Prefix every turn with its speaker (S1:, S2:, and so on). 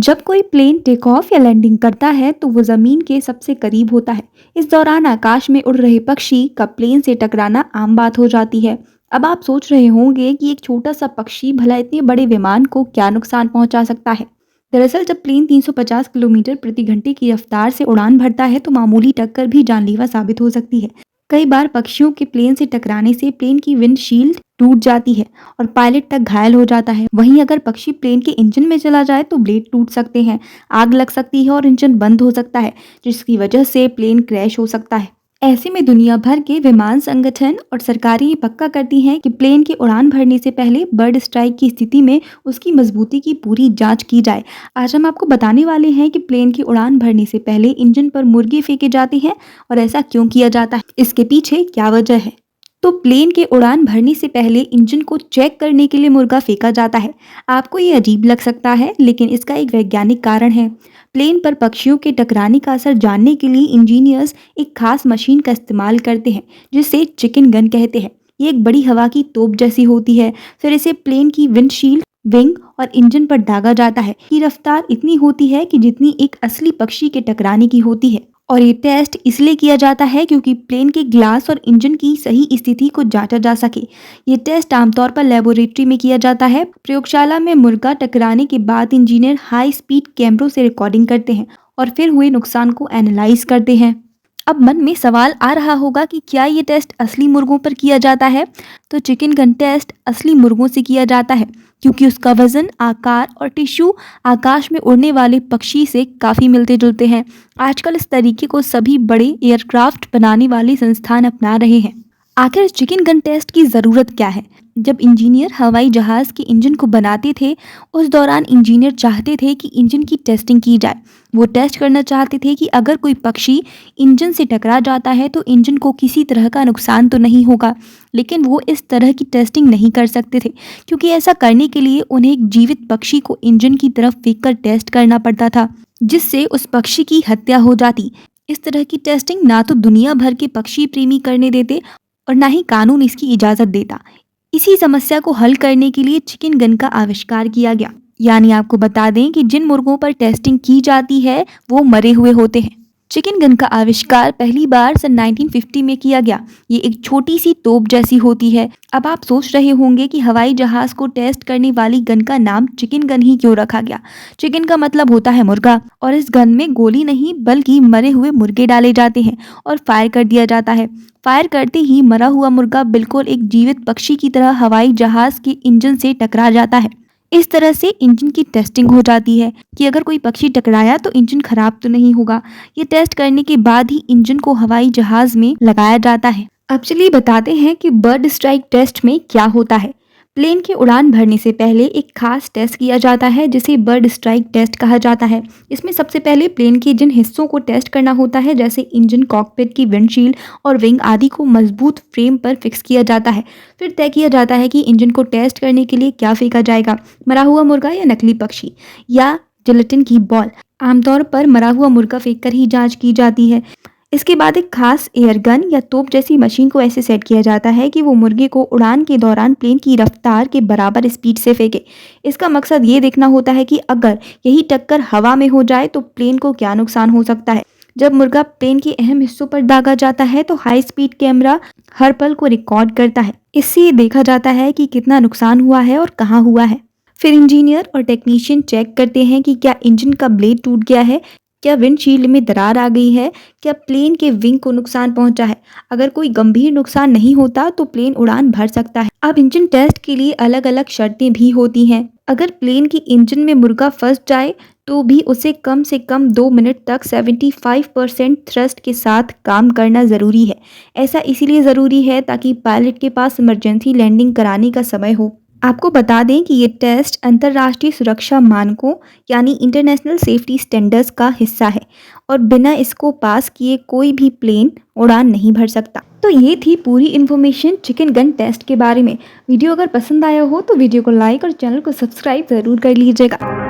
S1: जब कोई plane take off या लैंडिंग करता है तो वो जमीन के सबसे करीब होता है। इस दौरान आकाश में उड़ रहे पक्षी का प्लेन से टकराना आम बात हो जाती है। अब आप सोच रहे होंगे कि एक छोटा सा पक्षी भला इतने बड़े विमान को क्या नुकसान पहुंचा सकता है। दरअसल जब प्लेन 350 किलोमीटर प्रति घंटे की रफ्तार से उड़ान भरता है तो मामूली टक्कर भी जानलेवा साबित हो सकती है। कई बार पक्षियों के प्लेन से टकराने से प्लेन की विंडशील्ड टूट जाती है और पायलट तक घायल हो जाता है। वहीं अगर पक्षी प्लेन के इंजन में चला जाए तो ब्लेड टूट सकते हैं, आग लग सकती है और इंजन बंद हो सकता है, जिसकी वजह से प्लेन क्रैश हो सकता है। ऐसे में दुनिया भर के विमान संगठन और सरकारें ये पक्का करती हैं कि प्लेन की उड़ान भरने से पहले बर्ड स्ट्राइक की स्थिति में उसकी मजबूती की पूरी जांच की जाए। आज हम आपको बताने वाले हैं कि प्लेन की उड़ान भरने से पहले इंजन पर मुर्गे फेंके जाते हैं और ऐसा क्यों किया जाता है, इसके पीछे क्या वजह है। तो प्लेन के उड़ान भरने से पहले इंजन को चेक करने के लिए मुर्गा फेंका जाता है। आपको ये अजीब लग सकता है, लेकिन इसका एक वैज्ञानिक कारण है। प्लेन पर पक्षियों के टकराने का असर जानने के लिए इंजीनियर्स एक खास मशीन का इस्तेमाल करते हैं, जिसे चिकन गन कहते हैं। ये एक बड़ी हवा की तोप जैसी होती है। फिर इसे प्लेन की विंडशील्ड, विंग और इंजन पर दागा जाता है। की रफ्तार इतनी होती है कि जितनी एक असली पक्षी के टकराने की होती है। और ये टेस्ट इसलिए किया जाता है क्योंकि प्लेन के ग्लास और इंजन की सही स्थिति को जांचा जा सके। ये टेस्ट आमतौर पर लेबोरेटरी में किया जाता है। प्रयोगशाला में मुर्गा टकराने के बाद इंजीनियर हाई स्पीड कैमरों से रिकॉर्डिंग करते हैं और फिर हुए नुकसान को एनालाइज करते हैं। अब मन में सवाल आ रहा होगा कि क्या ये टेस्ट असली मुर्गों पर किया जाता है। तो चिकन गन टेस्ट असली मुर्गों से किया जाता है, क्योंकि उसका वजन, आकार और टिश्यू आकाश में उड़ने वाले पक्षी से काफ़ी मिलते जुलते हैं। आजकल इस तरीके को सभी बड़े एयरक्राफ्ट बनाने वाले संस्थान अपना रहे हैं। आखिर चिकन गन टेस्ट की ज़रूरत क्या है। जब इंजीनियर हवाई जहाज़ के इंजन को बनाते थे, उस दौरान इंजीनियर चाहते थे कि इंजन की टेस्टिंग की जाए। वो टेस्ट करना चाहते थे कि अगर कोई पक्षी इंजन से टकरा जाता है तो इंजन को किसी तरह का नुकसान तो नहीं होगा। लेकिन वो इस तरह की टेस्टिंग नहीं कर सकते थे, क्योंकि ऐसा करने के लिए उन्हें एक जीवित पक्षी को इंजन की तरफ फेंक कर टेस्ट करना पड़ता था, जिससे उस पक्षी की हत्या हो जाती। इस तरह की टेस्टिंग ना तो दुनिया भर के पक्षी प्रेमी करने देते और ना ही कानून इसकी इजाज़त देता। इसी समस्या को हल करने के लिए चिकन गन का आविष्कार किया गया। यानी आपको बता दें कि जिन मुर्गों पर टेस्टिंग की जाती है वो मरे हुए होते हैं। चिकन गन का आविष्कार पहली बार सन 1950 में किया गया। ये एक छोटी सी तोप जैसी होती है। अब आप सोच रहे होंगे कि हवाई जहाज को टेस्ट करने वाली गन का नाम चिकन गन ही क्यों रखा गया। चिकन का मतलब होता है मुर्गा, और इस गन में गोली नहीं बल्कि मरे हुए मुर्गे डाले जाते हैं और फायर कर दिया जाता है। फायर करते ही मरा हुआ मुर्गा बिल्कुल एक जीवित पक्षी की तरह हवाई जहाज के इंजन से टकरा जाता है। इस तरह से इंजन की टेस्टिंग हो जाती है कि अगर कोई पक्षी टकराया तो इंजन खराब तो नहीं होगा। ये टेस्ट करने के बाद ही इंजन को हवाई जहाज में लगाया जाता है। अब चलिए बताते हैं कि बर्ड स्ट्राइक टेस्ट में क्या होता है। प्लेन की उड़ान भरने से पहले एक खास टेस्ट किया जाता है, जिसे बर्ड स्ट्राइक टेस्ट कहा जाता है। इसमें सबसे पहले प्लेन के जिन हिस्सों को टेस्ट करना होता है, जैसे इंजन, कॉकपिट की विंडशील्ड और विंग आदि को मजबूत फ्रेम पर फिक्स किया जाता है। फिर तय किया जाता है कि इंजन को टेस्ट करने के लिए क्या फेंका जाएगा, मरा हुआ मुर्गा या नकली पक्षी या जिलेटिन की बॉल। आमतौर पर मरा हुआ मुर्गा फेंक कर ही जाँच की जाती है। इसके बाद एक खास एयर गन या तोप जैसी मशीन को ऐसे सेट किया जाता है कि वो मुर्गे को उड़ान के दौरान प्लेन की रफ्तार के बराबर स्पीड से फेंके। इसका मकसद ये देखना होता है कि अगर यही टक्कर हवा में हो जाए तो प्लेन को क्या नुकसान हो सकता है। जब मुर्गा प्लेन के अहम हिस्सों पर दागा जाता है तो हाई स्पीड कैमरा हर पल को रिकॉर्ड करता है। इससे ये देखा जाता है कि कितना नुकसान हुआ है और कहाँ हुआ है। फिर इंजीनियर और टेक्नीशियन चेक करते हैं कि क्या इंजन का ब्लेड टूट गया है, क्या विंडशील्ड में दरार आ गई है, क्या प्लेन के विंग को नुकसान पहुंचा है। अगर कोई गंभीर नुकसान नहीं होता तो प्लेन उड़ान भर सकता है। अब इंजन टेस्ट के लिए अलग अलग शर्तें भी होती हैं। अगर प्लेन की इंजन में मुर्गा फंस जाए तो भी उसे कम से कम 2 मिनट तक 75% थ्रस्ट के साथ काम करना ज़रूरी है। ऐसा इसीलिए ज़रूरी है ताकि पायलट के पास इमरजेंसी लैंडिंग कराने का समय हो। आपको बता दें कि ये टेस्ट अंतर्राष्ट्रीय सुरक्षा मानकों यानी इंटरनेशनल सेफ्टी स्टैंडर्ड्स का हिस्सा है, और बिना इसको पास किए कोई भी प्लेन उड़ान नहीं भर सकता। तो ये थी पूरी इन्फॉर्मेशन चिकन गन टेस्ट के बारे में। वीडियो अगर पसंद आया हो तो वीडियो को लाइक और चैनल को सब्सक्राइब ज़रूर कर लीजिएगा।